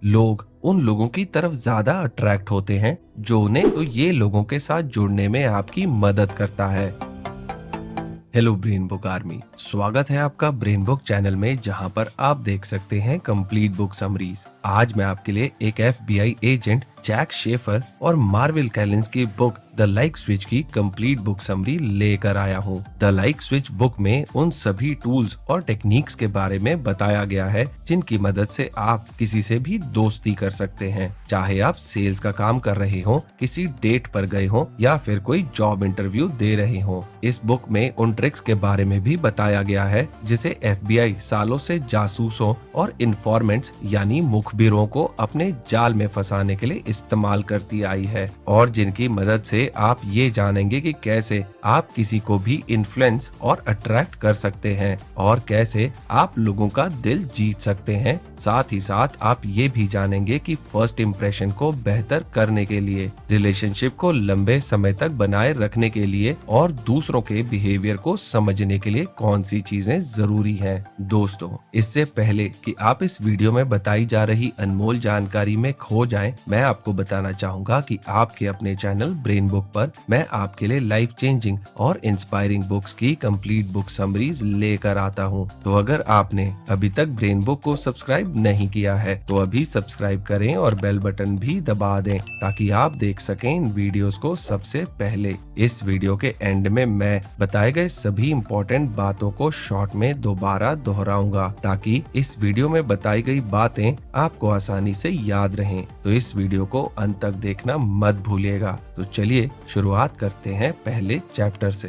लोग उन लोगों की तरफ ज्यादा अट्रैक्ट होते हैं जो उन्हें तो ये लोगों के साथ जुड़ने में आपकी मदद करता है। हेलो ब्रेन बुक आर्मी, स्वागत है आपका ब्रेन बुक चैनल में, जहां पर आप देख सकते हैं कंप्लीट बुक समरीज। आज मैं आपके लिए एक FBI एजेंट जैक शेफर और मार्विल कैलिंस की बुक द लाइक स्विच की कंप्लीट बुक समरी लेकर आया हूँ। द लाइक स्विच बुक में उन सभी टूल्स और टेक्निक्स के बारे में बताया गया है जिनकी मदद से आप किसी से भी दोस्ती कर सकते हैं, चाहे आप सेल्स का काम कर रहे हो, किसी डेट पर गए हो या फिर कोई जॉब इंटरव्यू दे रहे हो। इस बुक में उन ट्रिक्स के बारे में भी बताया गया है जिसे FBI सालों से जासूसों और इन्फॉर्मेंट्स यानी मुखबिरों को अपने जाल में फंसाने के लिए इस्तेमाल करती आई है, और जिनकी मदद से आप ये जानेंगे कि कैसे आप किसी को भी इन्फ्लुएंस और अट्रैक्ट कर सकते हैं और कैसे आप लोगों का दिल जीत सकते हैं। साथ ही साथ आप ये भी जानेंगे कि फर्स्ट इम्प्रेशन को बेहतर करने के लिए, रिलेशनशिप को लंबे समय तक बनाए रखने के लिए और दूसरों के बिहेवियर को समझने के लिए कौन सी चीजें जरूरी हैं। दोस्तों, इससे पहले कि आप इस वीडियो में बताई जा रही अनमोल जानकारी में खो जाएं, मैं आपको बताना चाहूंगा कि आपके अपने चैनल ब्रेन बुक पर मैं आपके लिए लाइफ चेंजिंग और इंस्पायरिंग बुक्स की कंप्लीट बुक समरीज लेकर आता हूं। तो अगर आपने अभी तक ब्रेन बुक को सब्सक्राइब नहीं किया है तो अभी सब्सक्राइब करें और बेल बटन भी दबा दें ताकि आप देख सकें इन वीडियोस को सबसे पहले। इस वीडियो के एंड में मैं बताए गए सभी इम्पोर्टेंट बातों को शॉर्ट में दोबारा दोहराऊंगा ताकि इस वीडियो में बताई गई बातें आपको आसानी से याद रहें। तो इस वीडियो को अंत तक देखना मत भूलिएगा। तो चलिए शुरुआत करते हैं पहले चैप्टर से।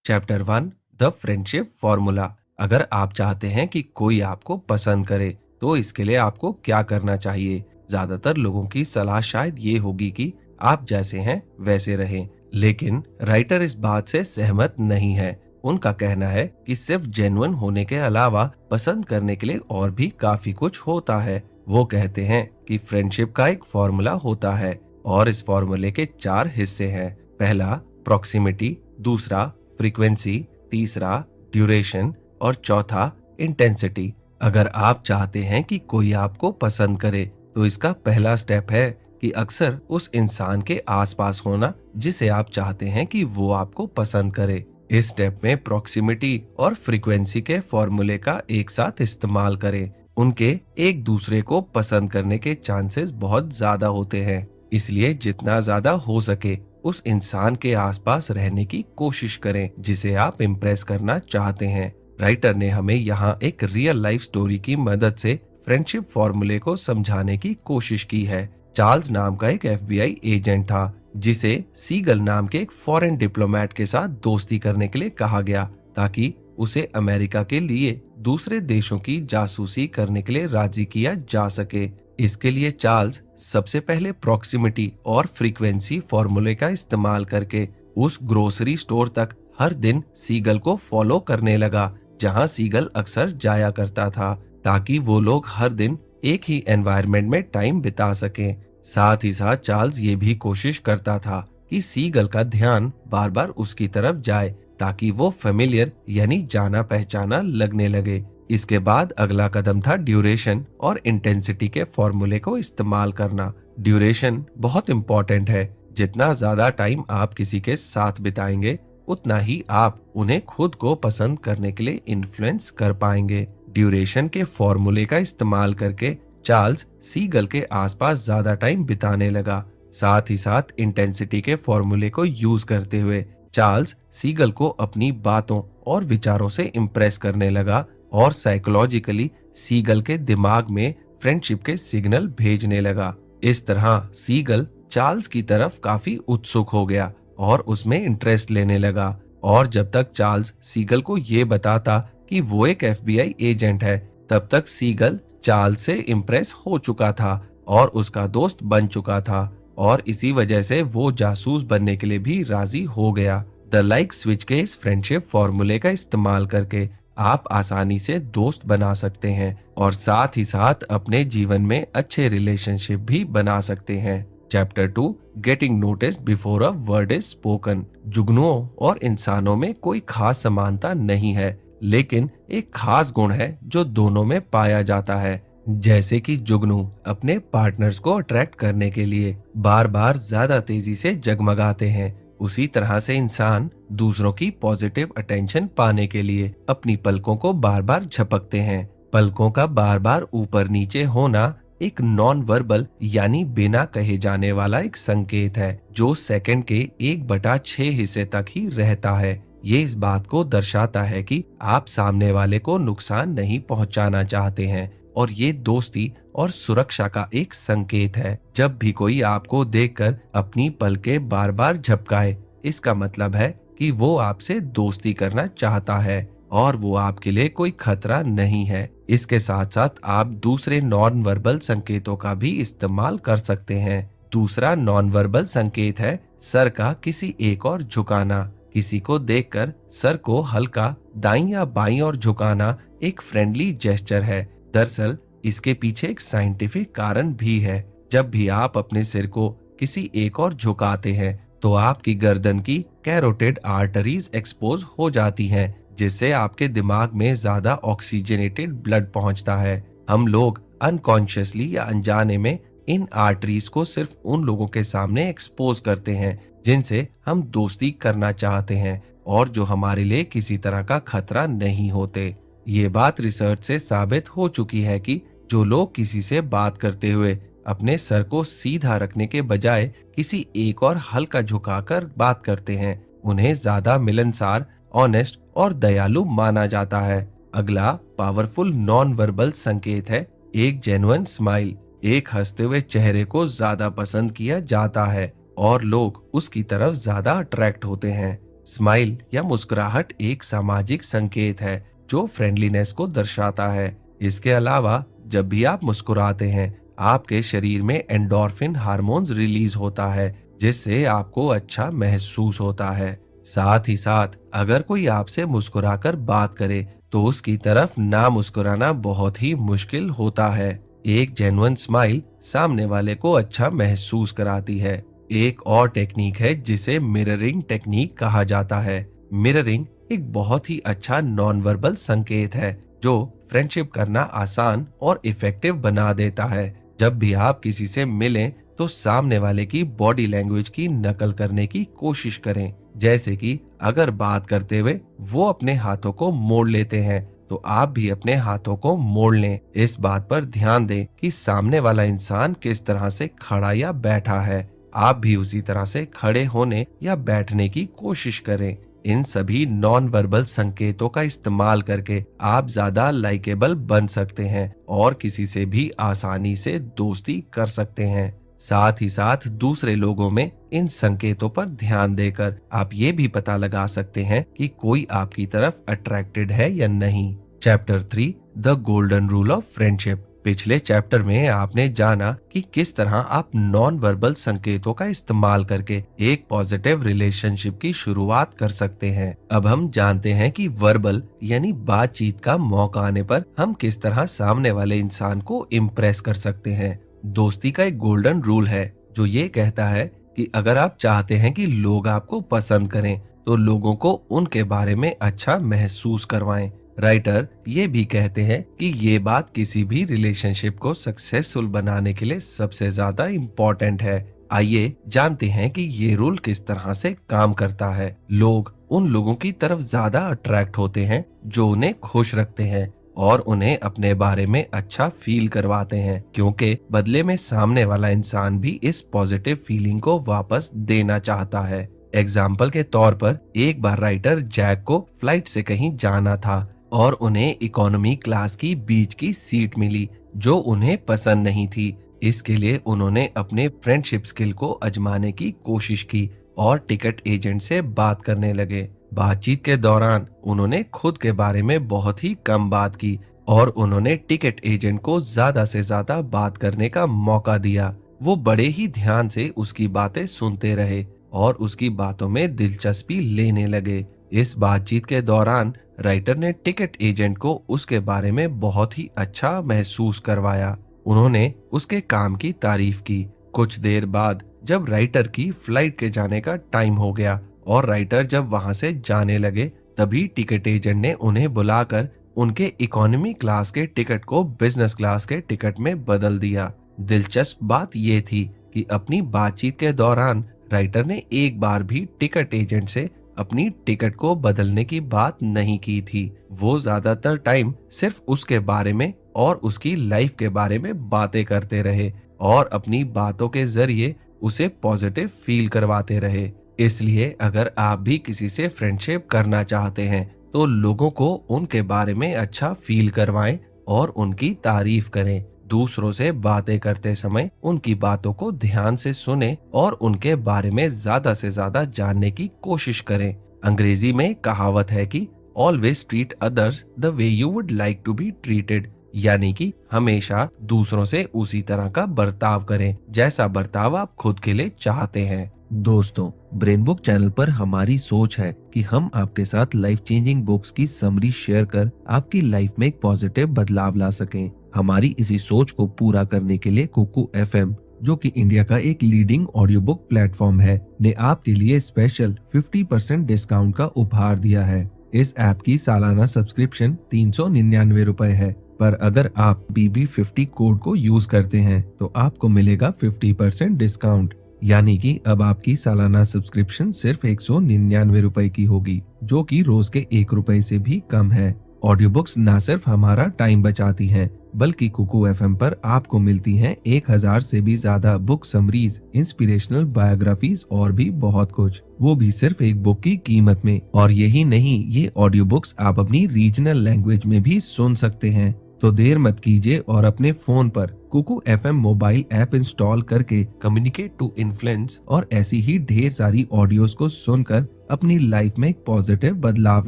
Chapter 1, the friendship formula. अगर आप चाहते हैं कि कोई आपको पसंद करे तो इसके लिए आपको क्या करना चाहिए? ज्यादातर लोगों की सलाह शायद ये होगी कि आप जैसे हैं वैसे रहें, लेकिन राइटर इस बात से सहमत नहीं है। उनका कहना है कि सिर्फ जेन्युइन होने के अलावा पसंद करने के लिए और भी काफी कुछ होता है। वो कहते हैं कि फ्रेंडशिप का एक फॉर्मूला होता है और इस फॉर्मूले के 4 हिस्से हैं। पहला प्रॉक्सिमिटी, दूसरा फ्रीक्वेंसी, तीसरा ड्यूरेशन और चौथा इंटेंसिटी। अगर आप चाहते हैं कि कोई आपको पसंद करे तो इसका पहला स्टेप है कि अक्सर उस इंसान के आसपास होना जिसे आप चाहते हैं कि वो आपको पसंद करे। इस स्टेप में प्रॉक्सिमिटी और फ्रीक्वेंसी के फॉर्मूले का एक साथ इस्तेमाल करें। उनके एक दूसरे को पसंद करने के चांसेस बहुत ज्यादा होते हैं, इसलिए जितना ज्यादा हो सके उस इंसान के आसपास रहने की कोशिश करें जिसे आप इम्प्रेस करना चाहते हैं। राइटर ने हमें यहाँ एक रियल लाइफ स्टोरी की मदद से फ्रेंडशिप फॉर्मूले को समझाने की कोशिश की है। चार्ल्स नाम का एक FBI एजेंट था जिसे सीगल नाम के एक फॉरेन डिप्लोमेट के साथ दोस्ती करने के लिए कहा गया ताकि उसे अमेरिका के लिए दूसरे देशों की जासूसी करने के लिए राजी किया जा सके। इसके लिए चार्ल्स सबसे पहले प्रॉक्सिमिटी और फ्रीक्वेंसी फॉर्मूले का इस्तेमाल करके उस ग्रोसरी स्टोर तक हर दिन सीगल को फॉलो करने लगा जहां सीगल अक्सर जाया करता था, ताकि वो लोग हर दिन एक ही एनवायरनमेंट में टाइम बिता सकें। साथ ही साथ चार्ल्स ये भी कोशिश करता था कि सीगल का ध्यान बार बार उसकी तरफ जाए ताकि वो फेमिलियर यानी जाना पहचाना लगने लगे। इसके बाद अगला कदम था ड्यूरेशन और इंटेंसिटी के फॉर्मूले को इस्तेमाल करना। ड्यूरेशन बहुत इम्पोर्टेंट है। जितना ज्यादा टाइम आप किसी के साथ बिताएंगे उतना ही आप उन्हें खुद को पसंद करने के लिए इन्फ्लुएंस कर पाएंगे। ड्यूरेशन के फॉर्मूले का इस्तेमाल करके चार्ल्स सीगल के आसपास ज्यादा टाइम बिताने लगा। साथ ही साथ इंटेंसिटी के फॉर्मूले को यूज करते हुए चार्ल्स सीगल को अपनी बातों और विचारों से इम्प्रेस करने लगा और साइकोलॉजिकली सीगल के दिमाग में फ्रेंडशिप के सिग्नल भेजने लगा। इस तरह सीगल चार्ल्स की तरफ काफी उत्सुक हो गया और उसमें इंटरेस्ट लेने लगा, और जब तक चार्ल्स सीगल को ये बताता कि वो एक FBI एजेंट है तब तक सीगल चार्ल्स से इम्प्रेस हो चुका था और उसका दोस्त बन चुका था, और इसी वजह से वो जासूस बनने के लिए भी राजी हो गया। द लाइक स्विच के इस फ्रेंडशिप फॉर्मूले का इस्तेमाल करके आप आसानी से दोस्त बना सकते हैं और साथ ही साथ अपने जीवन में अच्छे रिलेशनशिप भी बना सकते हैं। Chapter 2 getting noticed before a word is spoken. जुगनुओं और इंसानों में कोई खास समानता नहीं है, लेकिन एक खास गुण है जो दोनों में पाया जाता है। जैसे कि जुगनू अपने पार्टनर्स को अट्रैक्ट करने के लिए बार बार ज्यादा तेजी से जगमगाते हैं, उसी तरह से इंसान दूसरों की पॉजिटिव अटेंशन पाने के लिए अपनी पलकों को बार बार झपकते हैं। पलकों का बार बार ऊपर नीचे होना एक नॉन वर्बल यानी बिना कहे जाने वाला एक संकेत है जो सेकंड के 1/6 हिस्से तक ही रहता है। ये इस बात को दर्शाता है कि आप सामने वाले को नुकसान नहीं पहुंचाना चाहते हैं और ये दोस्ती और सुरक्षा का एक संकेत है। जब भी कोई आपको देखकर अपनी पलकें बार बार झपकाए, इसका मतलब है कि वो आपसे दोस्ती करना चाहता है और वो आपके लिए कोई खतरा नहीं है। इसके साथ साथ आप दूसरे नॉन वर्बल संकेतों का भी इस्तेमाल कर सकते हैं। दूसरा नॉन वर्बल संकेत है सर का किसी एक और झुकाना। किसी को देखकर सर को हल्का दाईं या बाईं ओर झुकाना एक फ्रेंडली जेस्चर है। दरअसल इसके पीछे एक साइंटिफिक कारण भी है। जब भी आप अपने सिर को किसी एक और झुकाते हैं तो आपकी गर्दन की कैरोटिड आर्टरीज एक्सपोज हो जाती हैं, जिससे आपके दिमाग में ज्यादा ऑक्सीजनेटेड ब्लड पहुंचता है। हम लोग अनकॉन्शियसली या अनजाने में इन आर्टरीज को सिर्फ उन लोगों के सामने एक्सपोज करते हैं जिनसे हम दोस्ती करना चाहते हैं और जो हमारे लिए किसी तरह का खतरा नहीं होते। ये बात रिसर्च से साबित हो चुकी है कि जो लोग किसी से बात करते हुए अपने सर को सीधा रखने के बजाय किसी एक और हल्का झुकाकर बात करते हैं, उन्हें ज्यादा मिलनसार, ऑनेस्ट और दयालु माना जाता है। अगला पावरफुल नॉन वर्बल संकेत है एक जेन्युइन स्माइल। एक हंसते हुए चेहरे को ज्यादा पसंद किया जाता है और लोग उसकी तरफ ज्यादा अट्रैक्ट होते हैं। स्माइल या मुस्कुराहट एक सामाजिक संकेत है जो फ्रेंडलीनेस को दर्शाता है। इसके अलावा जब भी आप मुस्कुराते हैं, आपके शरीर में एंडोर्फिन हार्मोन्स रिलीज होता है, जिससे आपको अच्छा महसूस होता है। साथ ही साथ अगर कोई आपसे मुस्कुराकर बात करे तो उसकी तरफ ना मुस्कुराना बहुत ही मुश्किल होता है। एक जेन्युइन स्माइल सामने वाले को अच्छा महसूस कराती है। एक और टेक्निक है जिसे मिररिंग टेक्निक कहा जाता है। मिररिंग एक बहुत ही अच्छा नॉन वर्बल संकेत है जो फ्रेंडशिप करना आसान और इफेक्टिव बना देता है। जब भी आप किसी से मिलें तो सामने वाले की बॉडी लैंग्वेज की नकल करने की कोशिश करें। जैसे कि अगर बात करते हुए वो अपने हाथों को मोड़ लेते हैं तो आप भी अपने हाथों को मोड़ लें। इस बात पर ध्यान दें कि सामने वाला इंसान किस तरह से खड़ा या बैठा है। आप भी उसी तरह से खड़े होने या बैठने की कोशिश करें। इन सभी नॉन वर्बल संकेतों का इस्तेमाल करके आप ज्यादा लाइकेबल बन सकते हैं और किसी से भी आसानी से दोस्ती कर सकते हैं। साथ ही साथ दूसरे लोगों में इन संकेतों पर ध्यान देकर आप ये भी पता लगा सकते हैं कि कोई आपकी तरफ अट्रैक्टेड है या नहीं। Chapter 3 the golden rule of friendship. पिछले चैप्टर में आपने जाना कि किस तरह आप नॉन वर्बल संकेतों का इस्तेमाल करके एक पॉजिटिव रिलेशनशिप की शुरुआत कर सकते हैं। अब हम जानते हैं कि वर्बल यानी बातचीत का मौका आने पर हम किस तरह सामने वाले इंसान को इम्प्रेस कर सकते हैं। दोस्ती का एक गोल्डन रूल है जो ये कहता है कि अगर आप चाहते हैं कि लोग आपको पसंद करें तो लोगों को उनके बारे में अच्छा महसूस करवाएं। राइटर ये भी कहते हैं कि ये बात किसी भी रिलेशनशिप को सक्सेसफुल बनाने के लिए सबसे ज्यादा इम्पोर्टेंट है। आइए जानते हैं कि ये रूल किस तरह से काम करता है। लोग उन लोगों की तरफ ज्यादा अट्रैक्ट होते हैं जो उन्हें खुश रखते हैं और उन्हें अपने बारे में अच्छा फील करवाते हैं, क्योंकि बदले में सामने वाला इंसान भी इस पॉजिटिव फीलिंग को वापस देना चाहता है। एग्जाम्पल के तौर पर एक बार राइटर जैक को फ्लाइट से कहीं जाना था और उन्हें इकोनॉमी क्लास की बीच की सीट मिली जो उन्हें पसंद नहीं थी। इसके लिए उन्होंने अपने फ्रेंडशिप स्किल को आजमाने की कोशिश की और टिकट एजेंट से बात करने लगे। बातचीत के दौरान उन्होंने खुद के बारे में बहुत ही कम बात की और उन्होंने टिकट एजेंट को ज्यादा से ज्यादा बात करने का मौका दिया। वो बड़े ही ध्यान से उसकी बातें सुनते रहे और उसकी बातों में दिलचस्पी लेने लगे। इस बातचीत के दौरान राइटर ने टिकट एजेंट को उसके बारे में बहुत ही अच्छा महसूस करवाया। उन्होंने उसके काम की तारीफ की कुछ देर बाद जब राइटर की फ्लाइट के जाने का टाइम हो गया और राइटर जब वहां से जाने लगे, तभी टिकट एजेंट ने उन्हें बुलाकर उनके इकोनॉमी क्लास के टिकट को बिजनेस क्लास के टिकट में बदल दिया। दिलचस्प बात यह थी कि अपनी बातचीत के दौरान राइटर ने एक बार भी टिकट एजेंट से अपनी टिकट को बदलने की बात नहीं की थी। वो ज्यादातर टाइम सिर्फ उसके बारे में और उसकी लाइफ के बारे में बातें करते रहे और अपनी बातों के जरिए उसे पॉजिटिव फील करवाते रहे। इसलिए अगर आप भी किसी से फ्रेंडशिप करना चाहते हैं तो लोगों को उनके बारे में अच्छा फील करवाएं और उनकी तारीफ करें। दूसरों से बातें करते समय उनकी बातों को ध्यान से सुने और उनके बारे में ज्यादा से ज्यादा जानने की कोशिश करें। अंग्रेजी में कहावत है कि always treat others the way you would like to be treated, यानी कि हमेशा दूसरों से उसी तरह का बर्ताव करें जैसा बर्ताव आप खुद के लिए चाहते हैं। दोस्तों, ब्रेन बुक चैनल पर हमारी सोच है कि हम आपके साथ लाइफ चेंजिंग बुक्स की समरी शेयर कर आपकी लाइफ में एक पॉजिटिव बदलाव ला सकें। हमारी इसी सोच को पूरा करने के लिए कुकू एफएम, जो कि इंडिया का एक लीडिंग ऑडियो बुक प्लेटफॉर्म है, ने आपके लिए स्पेशल 50% डिस्काउंट का उपहार दिया है। इस ऐप की सालाना सब्सक्रिप्शन 399 रुपए है, पर अगर आप BB50 कोड को यूज करते हैं तो आपको मिलेगा 50% डिस्काउंट, यानी कि अब आपकी सालाना सब्सक्रिप्शन सिर्फ 199 रुपए की होगी, जो कि रोज के 1 रुपए से भी कम है। ऑडियो बुक्स न सिर्फ हमारा टाइम बचाती हैं, बल्कि कुकू एफएम पर आपको मिलती हैं 1000 से भी ज्यादा बुक समरीज, इंस्पिरेशनल बायोग्राफीज और भी बहुत कुछ, वो भी सिर्फ एक बुक की कीमत में। और यही नहीं, ये ऑडियो बुक्स आप अपनी रीजनल लैंग्वेज में भी सुन सकते हैं। तो देर मत कीजिए और अपने फोन पर Kuku FM mobile app install करके कम्युनिकेट टू इन्फ्लुएंस और ऐसी ही ढेर सारी ऑडियोज को सुनकर अपनी लाइफ में एक पॉजिटिव बदलाव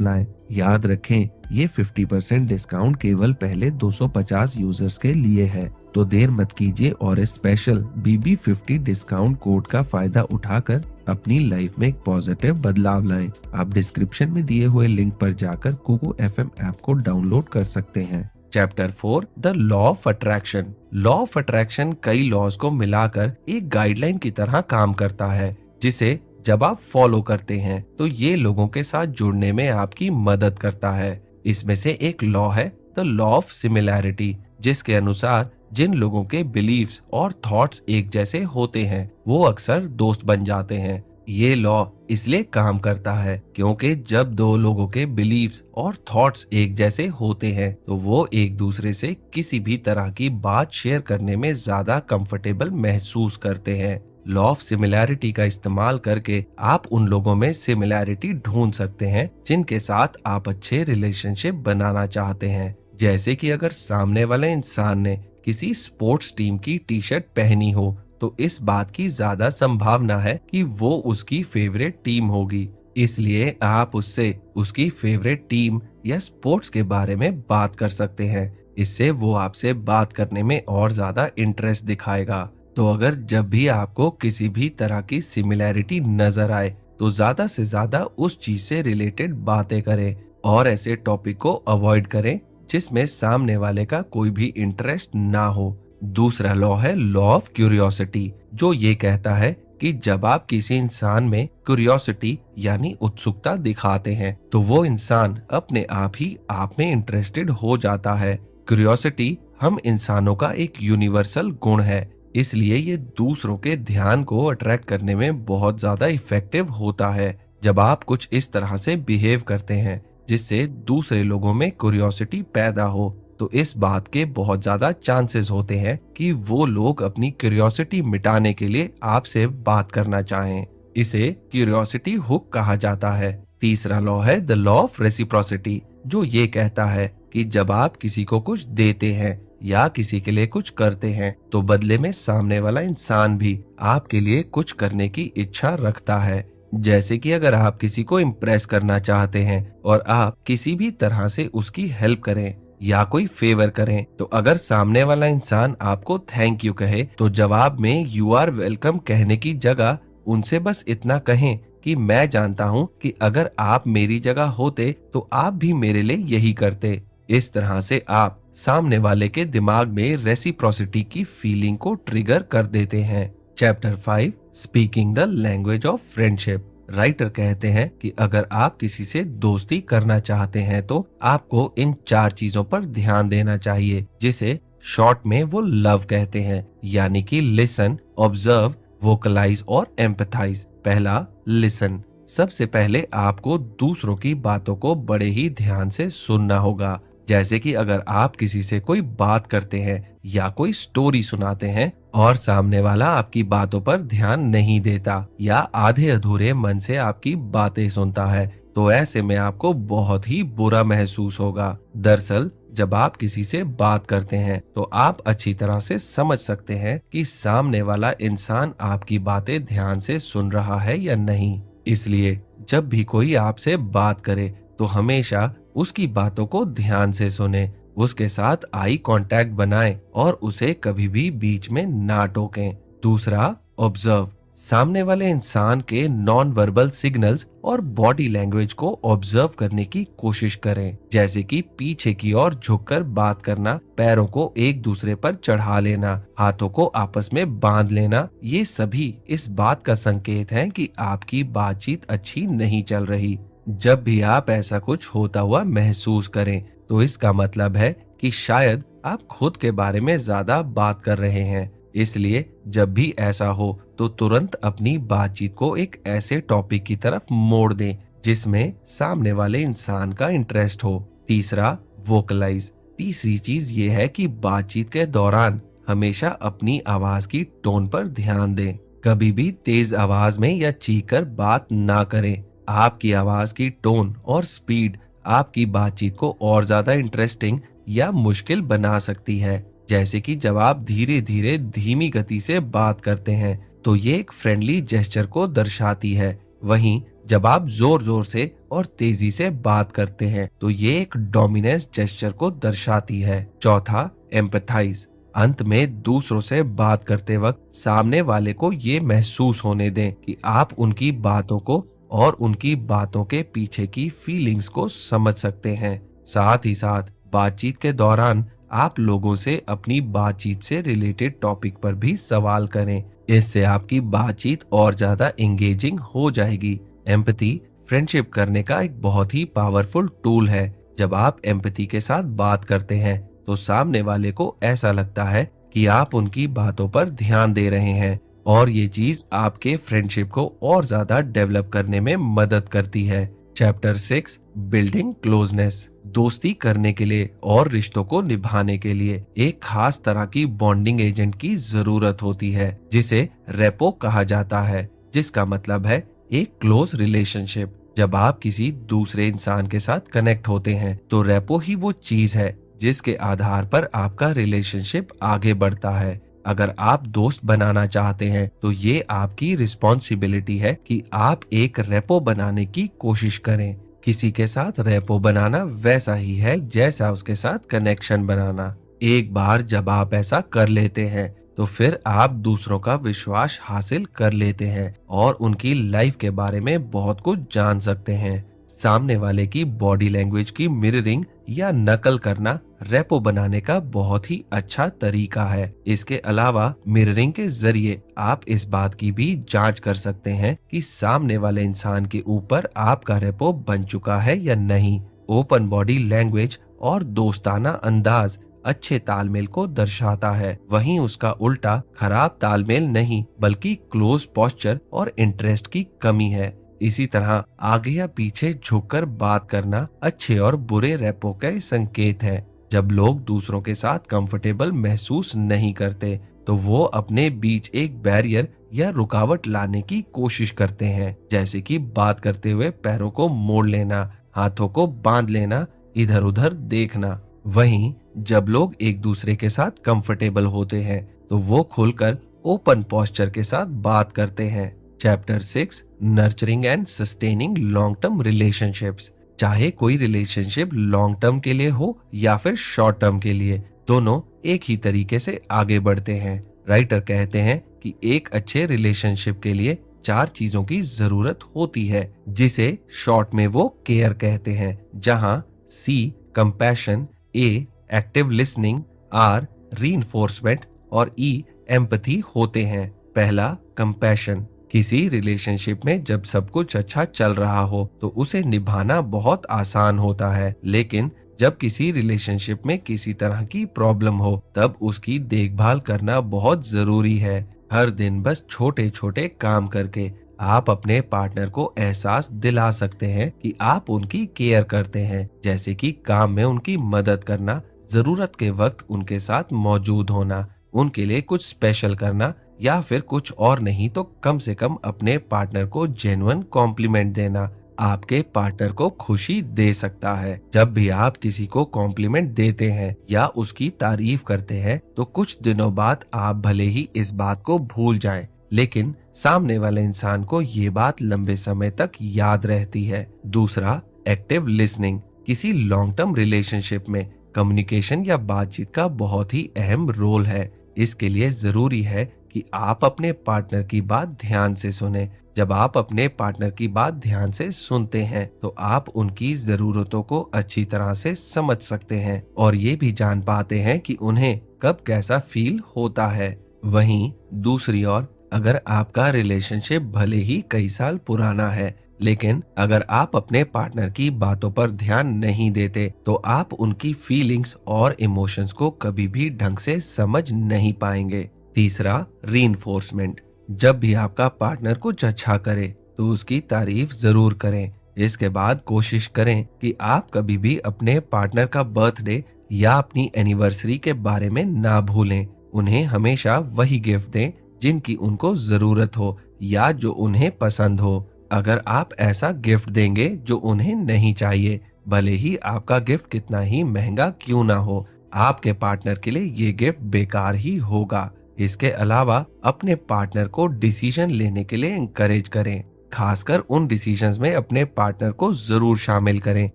लाएं। याद रखें, ये 50% डिस्काउंट केवल पहले 250 यूजर्स के लिए है, तो देर मत कीजिए और इस स्पेशल BB50 डिस्काउंट कोड का फायदा उठाकर अपनी लाइफ में एक पॉजिटिव बदलाव लाएं। आप डिस्क्रिप्शन में दिए हुए लिंक पर जाकर कुकू एफएम ऐप को डाउनलोड कर सकते हैं। Chapter 4, the law of attraction. Law of attraction कई लॉज को मिलाकर एक गाइडलाइन की तरह काम करता है, जिसे जब आप फॉलो करते हैं तो ये लोगों के साथ जुड़ने में आपकी मदद करता है। इसमें से एक लॉ है द लॉ ऑफ सिमिलैरिटी, जिसके अनुसार जिन लोगों के बिलीव्स और थॉट्स एक जैसे होते हैं वो अक्सर दोस्त बन जाते हैं। ये लॉ इसलिए काम करता है क्योंकि जब दो लोगों के बिलीव्स और थॉट्स एक जैसे होते हैं तो वो एक दूसरे से किसी भी तरह की बात शेयर करने में ज्यादा कंफर्टेबल महसूस करते हैं। लॉ ऑफ सिमिलैरिटी का इस्तेमाल करके आप उन लोगों में सिमिलैरिटी ढूंढ सकते हैं जिनके साथ आप अच्छे रिलेशनशिप बनाना चाहते हैं। जैसे कि अगर सामने वाले इंसान ने किसी स्पोर्ट्स टीम की टी शर्ट पहनी हो तो इस बात की ज्यादा संभावना है कि वो उसकी फेवरेट टीम होगी, इसलिए आप उससे उसकी फेवरेट टीम या स्पोर्ट्स के बारे में बात कर सकते हैं। इससे वो आपसे बात करने में और ज्यादा इंटरेस्ट दिखाएगा। तो अगर जब भी आपको किसी भी तरह की सिमिलैरिटी नजर आए तो ज्यादा से ज्यादा उस चीज से रिलेटेड बातें करें और ऐसे टॉपिक को अवॉइड करें जिसमें सामने वाले का कोई भी इंटरेस्ट ना हो। दूसरा लॉ है लॉ ऑफ क्यूरियोसिटी, जो ये कहता है कि जब आप किसी इंसान में क्यूरियोसिटी यानी उत्सुकता दिखाते हैं तो वो इंसान अपने आप ही आप में इंटरेस्टेड हो जाता है। क्यूरियोसिटी हम इंसानों का एक यूनिवर्सल गुण है, इसलिए ये दूसरों के ध्यान को अट्रैक्ट करने में बहुत ज्यादा इफेक्टिव होता है। जब आप कुछ इस तरह से बिहेव करते हैं जिससे दूसरे लोगों में क्यूरियोसिटी पैदा हो तो इस बात के बहुत ज्यादा चांसेस होते हैं कि वो लोग अपनी क्यूरियोसिटी मिटाने के लिए आपसे बात करना चाहें। इसे क्यूरियोसिटी हुक कहा जाता है। तीसरा लॉ है द लॉ ऑफ रेसिप्रोसिटी, जो ये कहता है कि जब आप किसी को कुछ देते हैं या किसी के लिए कुछ करते हैं तो बदले में सामने वाला इंसान भी आपके लिए कुछ करने की इच्छा रखता है। जैसे कि अगर आप किसी को इम्प्रेस करना चाहते हैं और आप किसी भी तरह से उसकी हेल्प करें या कोई फेवर करें तो अगर सामने वाला इंसान आपको थैंक यू कहे तो जवाब में यू आर वेलकम कहने की जगह उनसे बस इतना कहें कि मैं जानता हूं कि अगर आप मेरी जगह होते तो आप भी मेरे लिए यही करते। इस तरह से आप सामने वाले के दिमाग में रेसिप्रोसिटी की फीलिंग को ट्रिगर कर देते हैं। Chapter 5 speaking the language of friendship. Writer कहते हैं कि अगर आप किसी से दोस्ती करना चाहते हैं तो आपको इन 4 चीजों पर ध्यान देना चाहिए, जिसे शॉर्ट में वो लव कहते हैं, यानी कि लिसन, ऑब्जर्व, वोकलाइज और एम्पथाइज। पहला, लिसन। सबसे पहले आपको दूसरों की बातों को बड़े ही ध्यान से सुनना होगा। जैसे कि अगर आप किसी से कोई बात करते हैं या कोई स्टोरी सुनाते हैं और सामने वाला आपकी बातों पर ध्यान नहीं देता या आधे अधूरे मन से आपकी बातें सुनता है, तो ऐसे में आपको बहुत ही बुरा महसूस होगा। दरअसल जब आप किसी से बात करते हैं तो आप अच्छी तरह से समझ सकते हैं कि सामने वाला इंसान आपकी बातें ध्यान से सुन रहा है या नहीं। इसलिए जब भी कोई आपसे बात करे तो हमेशा उसकी बातों को ध्यान से सुने, उसके साथ आई कांटेक्ट बनाएं और उसे कभी भी बीच में ना टोकें। दूसरा, ऑब्जर्व। सामने वाले इंसान के नॉन वर्बल सिग्नल्स और बॉडी लैंग्वेज को ऑब्जर्व करने की कोशिश करें, जैसे कि पीछे की ओर झुककर बात करना, पैरों को एक दूसरे पर चढ़ा लेना, हाथों को आपस में बांध लेना। ये सभी इस बात का संकेत हैं कि आपकी बातचीत अच्छी नहीं चल रही। जब भी आप ऐसा कुछ होता हुआ महसूस करें तो इसका मतलब है कि शायद आप खुद के बारे में ज्यादा बात कर रहे हैं। इसलिए जब भी ऐसा हो तो तुरंत अपनी बातचीत को एक ऐसे टॉपिक की तरफ मोड़ दें जिसमें सामने वाले इंसान का इंटरेस्ट हो। तीसरा, वोकलाइज। तीसरी चीज ये है कि बातचीत के दौरान हमेशा अपनी आवाज की टोन पर ध्यान दें। कभी भी तेज आवाज में या चीख कर बात ना करें। आपकी आवाज की टोन और स्पीड आपकी बातचीत को और ज्यादा इंटरेस्टिंग या मुश्किल बना सकती है। जैसे कि जब आप धीरे धीरे धीमी गति से बात करते हैं तो ये एक फ्रेंडली जेस्चर को दर्शाती है। वहीं जब आप जोर जोर से और तेजी से बात करते हैं तो ये एक डोमिनेंस जेस्चर को दर्शाती है। चौथा, एम्पथाइज। अंत में दूसरों से बात करते वक्त सामने वाले को ये महसूस होने दें कि आप उनकी बातों को और उनकी बातों के पीछे की फीलिंग्स को समझ सकते हैं। साथ ही साथ बातचीत के दौरान आप लोगों से अपनी बातचीत से रिलेटेड टॉपिक पर भी सवाल करें। इससे आपकी बातचीत और ज्यादा एंगेजिंग हो जाएगी। एम्पैथी फ्रेंडशिप करने का एक बहुत ही पावरफुल टूल है। जब आप एम्पैथी के साथ बात करते हैं तो सामने वाले को ऐसा लगता है कि आप उनकी बातों पर ध्यान दे रहे हैं और ये चीज आपके फ्रेंडशिप को और ज्यादा डेवलप करने में मदद करती है। Chapter 6 building closeness. दोस्ती करने के लिए और रिश्तों को निभाने के लिए एक खास तरह की बॉन्डिंग एजेंट की जरूरत होती है जिसे रेपो कहा जाता है, जिसका मतलब है एक क्लोज रिलेशनशिप। जब आप किसी दूसरे इंसान के साथ कनेक्ट होते हैं तो रेपो ही वो चीज है जिसके आधार पर आपका रिलेशनशिप आगे बढ़ता है। अगर आप दोस्त बनाना चाहते हैं तो ये आपकी रिस्पॉन्सिबिलिटी है कि आप एक रेपो बनाने की कोशिश करें। किसी के साथ रेपो बनाना वैसा ही है जैसा उसके साथ कनेक्शन बनाना। एक बार जब आप ऐसा कर लेते हैं तो फिर आप दूसरों का विश्वास हासिल कर लेते हैं और उनकी लाइफ के बारे में बहुत कुछ जान सकते हैं। सामने वाले की बॉडी लैंग्वेज की मिररिंग या नकल करना रेपो बनाने का बहुत ही अच्छा तरीका है। इसके अलावा मिररिंग के जरिए आप इस बात की भी जांच कर सकते हैं कि सामने वाले इंसान के ऊपर आपका रेपो बन चुका है या नहीं। ओपन बॉडी लैंग्वेज और दोस्ताना अंदाज अच्छे तालमेल को दर्शाता है, वहीं उसका उल्टा खराब तालमेल नहीं बल्कि क्लोज पोस्चर और इंटरेस्ट की कमी है। इसी तरह आगे या पीछे झुककर बात करना अच्छे और बुरे रेपो के संकेत है। जब लोग दूसरों के साथ कंफर्टेबल महसूस नहीं करते तो वो अपने बीच एक बैरियर या रुकावट लाने की कोशिश करते हैं, जैसे कि बात करते हुए पैरों को मोड़ लेना, हाथों को बांध लेना, इधर उधर देखना। वहीं जब लोग एक दूसरे के साथ कंफर्टेबल होते हैं तो वो खुलकर ओपन पोस्चर के साथ बात करते हैं। Chapter 6 nurturing and sustaining long term relationships. चाहे कोई रिलेशनशिप लॉन्ग टर्म के लिए हो या फिर शॉर्ट टर्म के लिए, दोनों एक ही तरीके से आगे बढ़ते हैं। राइटर कहते हैं कि एक अच्छे रिलेशनशिप के लिए 4 चीजों की जरूरत होती है, जिसे शॉर्ट में वो केयर कहते हैं, जहां C compassion, A active listening, R reinforcement और E एम्पैथी होते हैं। पहला, कंपैशन। किसी रिलेशनशिप में जब सब कुछ अच्छा चल रहा हो तो उसे निभाना बहुत आसान होता है, लेकिन जब किसी रिलेशनशिप में किसी तरह की प्रॉब्लम हो तब उसकी देखभाल करना बहुत जरूरी है। हर दिन बस छोटे छोटे काम करके आप अपने पार्टनर को एहसास दिला सकते हैं कि आप उनकी केयर करते हैं, जैसे कि काम में उनकी मदद करना, जरूरत के वक्त उनके साथ मौजूद होना, उनके लिए कुछ स्पेशल करना, या फिर कुछ और नहीं तो कम से कम अपने पार्टनर को जेन्युइन कॉम्प्लीमेंट देना आपके पार्टनर को खुशी दे सकता है। जब भी आप किसी को कॉम्प्लीमेंट देते हैं या उसकी तारीफ करते हैं तो कुछ दिनों बाद आप भले ही इस बात को भूल जाएं, लेकिन सामने वाले इंसान को ये बात लंबे समय तक याद रहती है। दूसरा, एक्टिव लिसनिंग। किसी लॉन्ग टर्म रिलेशनशिप में कम्युनिकेशन या बातचीत का बहुत ही अहम रोल है। इसके लिए जरूरी है कि आप अपने पार्टनर की बात ध्यान से सुने। जब आप अपने पार्टनर की बात ध्यान से सुनते हैं तो आप उनकी जरूरतों को अच्छी तरह से समझ सकते हैं और ये भी जान पाते हैं कि उन्हें कब कैसा फील होता है। वहीं दूसरी ओर, अगर आपका रिलेशनशिप भले ही कई साल पुराना है, लेकिन अगर आप अपने पार्टनर की बातों पर ध्यान नहीं देते तो आप उनकी फीलिंग्स और इमोशंस को कभी भी ढंग से समझ नहीं पाएंगे। तीसरा, रीइंफोर्समेंट। जब भी आपका पार्टनर कुछ अच्छा करे तो उसकी तारीफ जरूर करें। इसके बाद कोशिश करें कि आप कभी भी अपने पार्टनर का बर्थडे या अपनी एनिवर्सरी के बारे में ना भूलें। उन्हें हमेशा वही गिफ्ट दें जिनकी उनको जरूरत हो या जो उन्हें पसंद हो। अगर आप ऐसा गिफ्ट देंगे जो उन्हें नहीं चाहिए, भले ही आपका गिफ्ट कितना ही महंगा क्यों ना हो, आपके पार्टनर के लिए ये गिफ्ट बेकार ही होगा। इसके अलावा अपने पार्टनर को डिसीजन लेने के लिए इंकरेज करें। खासकर उन डिसीजंस में अपने पार्टनर को जरूर शामिल करें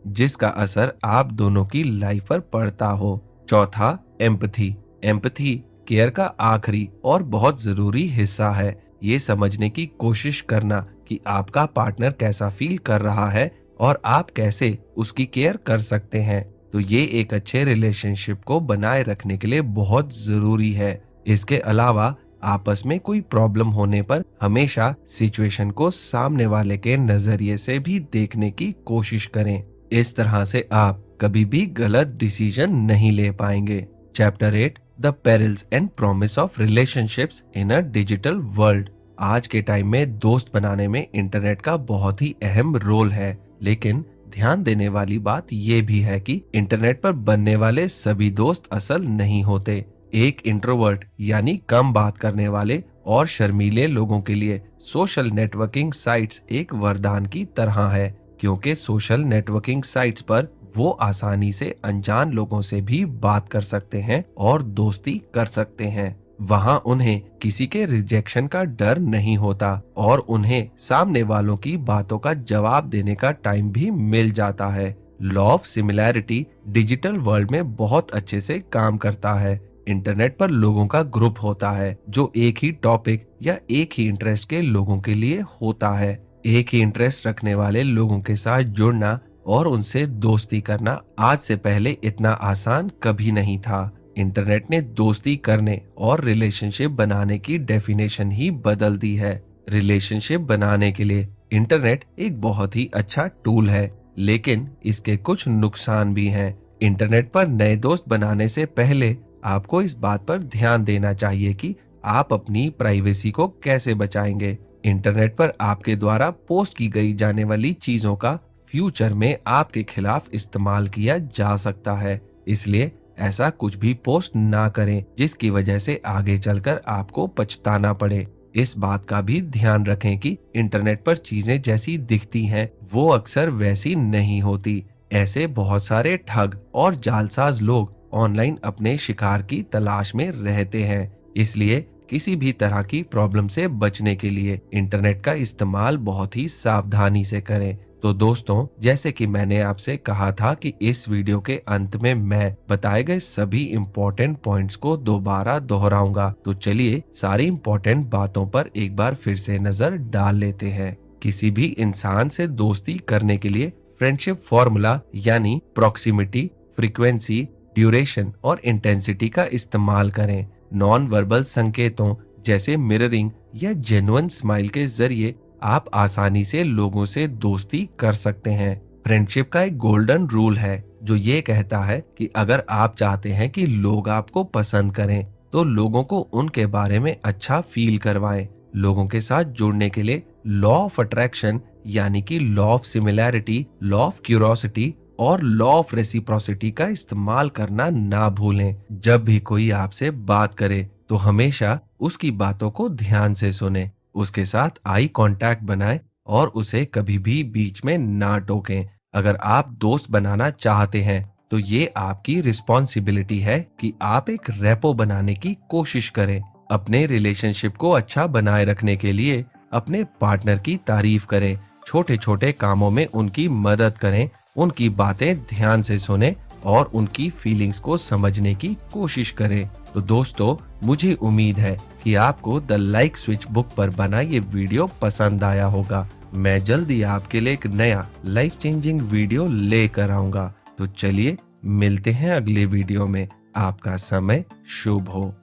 जिसका असर आप दोनों की लाइफ पर पड़ता हो। चौथा, एम्पैथी। एम्पैथी केयर का आखिरी और बहुत जरूरी हिस्सा है। ये समझने की कोशिश करना कि आपका पार्टनर कैसा फील कर रहा है और आप कैसे उसकी केयर कर सकते हैं, तो ये एक अच्छे रिलेशनशिप को बनाए रखने के लिए बहुत जरूरी है। इसके अलावा आपस में कोई प्रॉब्लम होने पर हमेशा सिचुएशन को सामने वाले के नजरिए से भी देखने की कोशिश करें। इस तरह से आप कभी भी गलत डिसीजन नहीं ले पाएंगे। Chapter 8, the perils and promise of relationships in a digital world. आज के टाइम में दोस्त बनाने में इंटरनेट का बहुत ही अहम रोल है, लेकिन ध्यान देने वाली बात ये भी है कि इंटरनेट पर बनने वाले सभी दोस्त असल नहीं होते। एक इंट्रोवर्ट यानी कम बात करने वाले और शर्मीले लोगों के लिए सोशल नेटवर्किंग साइट्स एक वरदान की तरह है, क्योंकि सोशल नेटवर्किंग साइट्स पर वो आसानी से अनजान लोगों से भी बात कर सकते हैं और दोस्ती कर सकते हैं। वहाँ उन्हें किसी के रिजेक्शन का डर नहीं होता और उन्हें सामने वालों की बातों का जवाब देने का टाइम भी मिल जाता है। Law of similarity digital world में बहुत अच्छे से काम करता है। इंटरनेट पर लोगों का ग्रुप होता है जो एक ही टॉपिक या एक ही इंटरेस्ट के लोगों के लिए होता है। एक ही इंटरेस्ट रखने वाले लोगों के साथ जुड़ना और उनसे दोस्ती करना आज से पहले इतना आसान कभी नहीं था। इंटरनेट ने दोस्ती करने और रिलेशनशिप बनाने की डेफिनेशन ही बदल दी है। रिलेशनशिप बनाने के लिए इंटरनेट एक बहुत ही अच्छा टूल है, लेकिन इसके कुछ नुकसान भी हैं। इंटरनेट पर नए दोस्त बनाने से पहले आपको इस बात पर ध्यान देना चाहिए कि आप अपनी प्राइवेसी को कैसे बचाएंगे। इंटरनेट पर आपके द्वारा पोस्ट की गई जाने वाली चीजों का फ्यूचर में आपके खिलाफ इस्तेमाल किया जा सकता है, इसलिए ऐसा कुछ भी पोस्ट ना करें जिसकी वजह से आगे चलकर आपको पछताना पड़े। इस बात का भी ध्यान रखें कि इंटरनेट पर चीजें जैसी दिखती हैं वो अक्सर वैसी नहीं होती। ऐसे बहुत सारे ठग और जालसाज लोग ऑनलाइन अपने शिकार की तलाश में रहते हैं, इसलिए किसी भी तरह की प्रॉब्लम से बचने के लिए इंटरनेट का इस्तेमाल बहुत ही सावधानी से करें। तो दोस्तों, जैसे कि मैंने आपसे कहा था कि इस वीडियो के अंत में मैं बताए गए सभी इम्पोर्टेंट पॉइंट्स को दोबारा दोहराऊंगा, तो चलिए सारी इम्पोर्टेंट बातों पर एक बार फिर से नजर डाल लेते हैं। किसी भी इंसान से दोस्ती करने के लिए फ्रेंडशिप फॉर्मूला यानी प्रॉक्सिमिटी, फ्रीक्वेंसी, ड्यूरेशन और इंटेंसिटी का इस्तेमाल करें। नॉन वर्बल संकेतों जैसे मिररिंग या जेन्युइन स्माइल के जरिए आप आसानी से लोगों से दोस्ती कर सकते हैं। फ्रेंडशिप का एक गोल्डन रूल है जो ये कहता है कि अगर आप चाहते हैं कि लोग आपको पसंद करें तो लोगों को उनके बारे में अच्छा फील करवाएं। लोगों के साथ जुड़ने के लिए लॉ ऑफ अट्रैक्शन यानी कि law of similarity, law of curiosity और लॉ ऑफ रेसिप्रोसिटी का इस्तेमाल करना ना भूलें। जब भी कोई आपसे बात करे तो हमेशा उसकी बातों को ध्यान से सुने, उसके साथ आई कांटेक्ट बनाएं और उसे कभी भी बीच में ना टोकें। अगर आप दोस्त बनाना चाहते हैं तो ये आपकी रिस्पॉन्सिबिलिटी है कि आप एक रेपो बनाने की कोशिश करें। अपने रिलेशनशिप को अच्छा बनाए रखने के लिए अपने पार्टनर की तारीफ करें, छोटे छोटे कामों में उनकी मदद करें, उनकी बातें ध्यान से सुने और उनकी फीलिंग्स को समझने की कोशिश करें। तो दोस्तों, मुझे उम्मीद है कि आपको द लाइक स्विच बुक पर बना ये वीडियो पसंद आया होगा। मैं जल्दी आपके लिए एक नया लाइफ चेंजिंग वीडियो लेकर आऊंगा। तो चलिए मिलते हैं अगले वीडियो में। आपका समय शुभ हो।